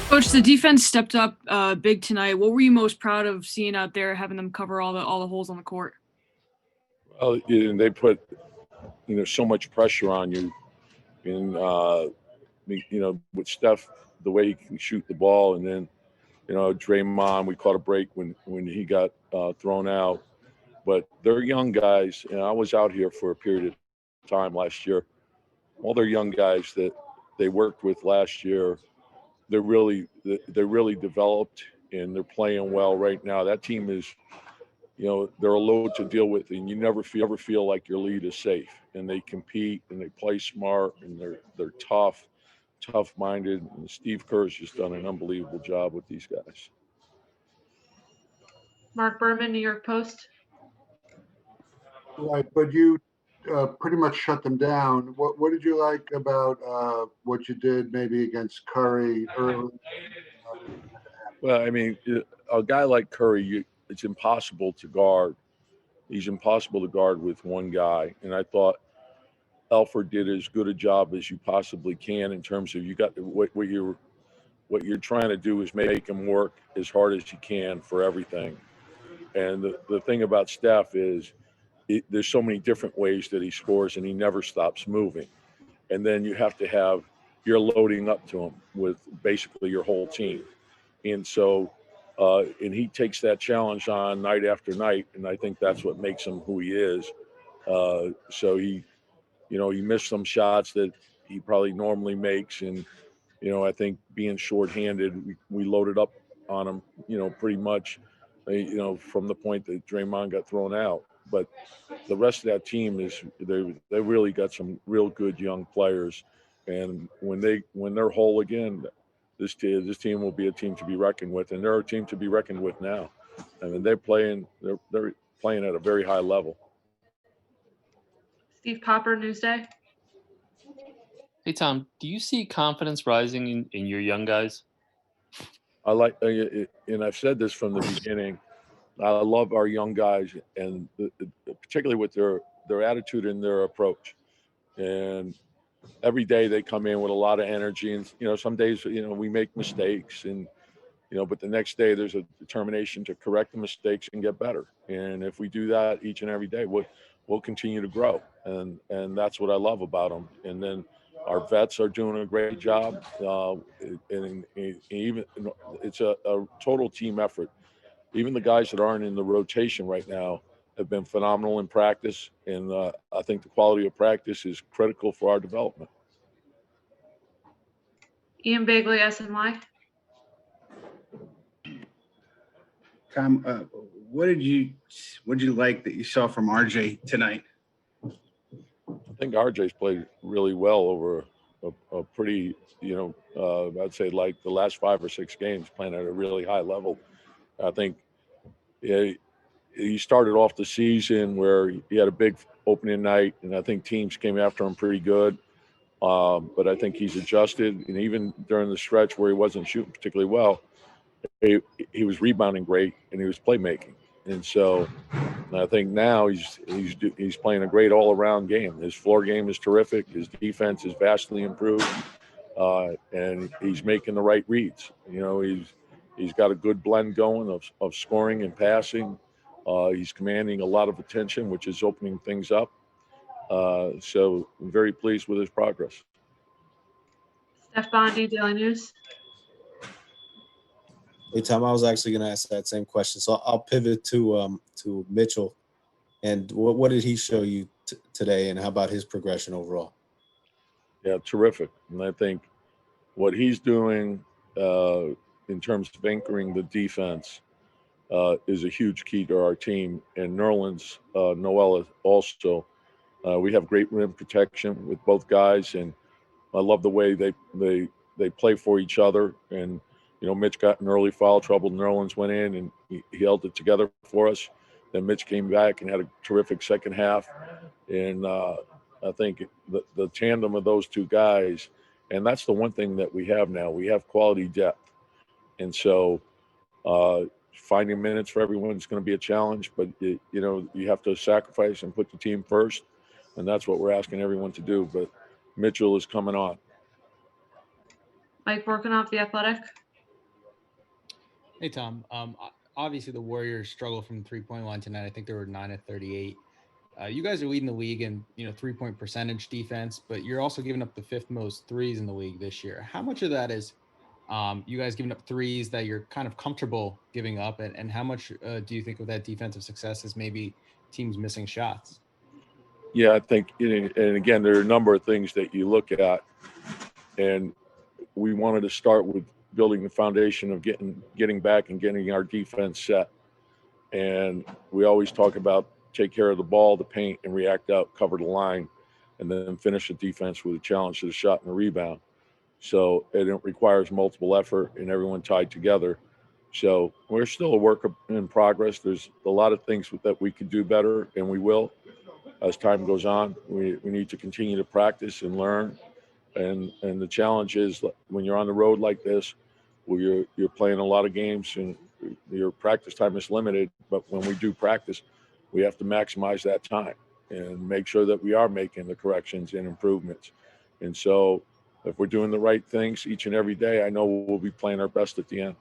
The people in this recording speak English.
Coach, the defense stepped up big tonight. What were you most proud of seeing out there, having them cover all the holes on the court? Well, they put so much pressure on you, and with Steph, the way he can shoot the ball, and then Draymond, we caught a break when he got thrown out. But they're young guys, and I was out here for a period of time last year. All their young guys that they worked with last year, they're really developed, and they're playing well right now. That team is, they're a load to deal with, and you never feel like your lead is safe. And they compete and they play smart, and they're tough-minded. And Steve Kerr's just done an unbelievable job with these guys. Mark Berman, New York Post. Right, but you pretty much shut them down. What did you like about what you did maybe against Curry early? Well, I mean, a guy like Curry, it's impossible to guard. He's impossible to guard with one guy. And I thought Elford did as good a job as you possibly can in terms of what you're trying to do is make him work as hard as you can for everything. And the thing about Steph is there's so many different ways that he scores, and he never stops moving. And then you're loading up to him with basically your whole team. And so, and he takes that challenge on night after night, and I think that's what makes him who he is. So he missed some shots that he probably normally makes, and I think being shorthanded, we loaded up on him, pretty much, from the point that Draymond got thrown out. But the rest of that team they really got some real good young players, and when they're whole again, this team will be a team to be reckoned with, and they're a team to be reckoned with now. I mean, they're playing at a very high level. Steve Popper, Newsday. Hey Tom, do you see confidence rising in your young guys? I like, and I've said this from the beginning. I love our young guys, and particularly with their attitude and their approach. And every day they come in with a lot of energy, and some days we make mistakes, and but the next day there's a determination to correct the mistakes and get better. And if we do that each and every day, we'll continue to grow, and that's what I love about them. And then our vets are doing a great job, and even it's a total team effort. Even the guys that aren't in the rotation right now have been phenomenal in practice, and I think the quality of practice is critical for our development. Ian Bagley, SNY. Tom, what did you like that you saw from RJ tonight? I think RJ's played really well over a pretty, I'd say like the last 5 or 6 games, playing at a really high level. I think he started off the season where he had a big opening night, and I think teams came after him pretty good. But I think he's adjusted, and even during the stretch where he wasn't shooting particularly well, he was rebounding great, and he was playmaking. And so I think now he's playing a great all-around game. His floor game is terrific. His defense is vastly improved, and he's making the right reads. He's got a good blend going of scoring and passing. He's commanding a lot of attention, which is opening things up. So I'm very pleased with his progress. Steph Bondi, Daily News. Hey, Tom, I was actually going to ask that same question. So I'll pivot to Mitchell. And what did he show you today, and how about his progression overall? Yeah, terrific. And I think what he's doing in terms of anchoring the defense is a huge key to our team. And Nerlens Noel also. We have great rim protection with both guys, and I love the way they play for each other. And Mitch got in early foul trouble. Nerlens went in and he held it together for us. Then Mitch came back and had a terrific second half. And I think the tandem of those two guys, and that's the one thing that we have now. We have quality depth. And so finding minutes for everyone is going to be a challenge, but you have to sacrifice and put the team first. And that's what we're asking everyone to do. But Mitchell is coming on. Mike Vorkunov, The Athletic. Hey, Tom. Obviously, the Warriors struggle from 3-point line tonight. I think they were 9 of 38. You guys are leading the league in 3-point percentage defense, but you're also giving up the 5th most threes in the league this year. How much of that is you guys giving up threes that you're kind of comfortable giving up, and how much do you think of that defensive success is maybe teams missing shots? Yeah, I think, and again, there are a number of things that you look at, and we wanted to start with building the foundation of getting back and getting our defense set. And we always talk about take care of the ball, the paint, and react out, cover the line, and then finish the defense with a challenge to the shot and the rebound. So and it requires multiple effort and everyone tied together. So we're still a work in progress. There's a lot of things that we could do better, and we will as time goes on. We need to continue to practice and learn. And the challenge is when you're on the road like this, where you're playing a lot of games and your practice time is limited. But when we do practice, we have to maximize that time and make sure that we are making the corrections and improvements. And so if we're doing the right things each and every day, I know we'll be playing our best at the end.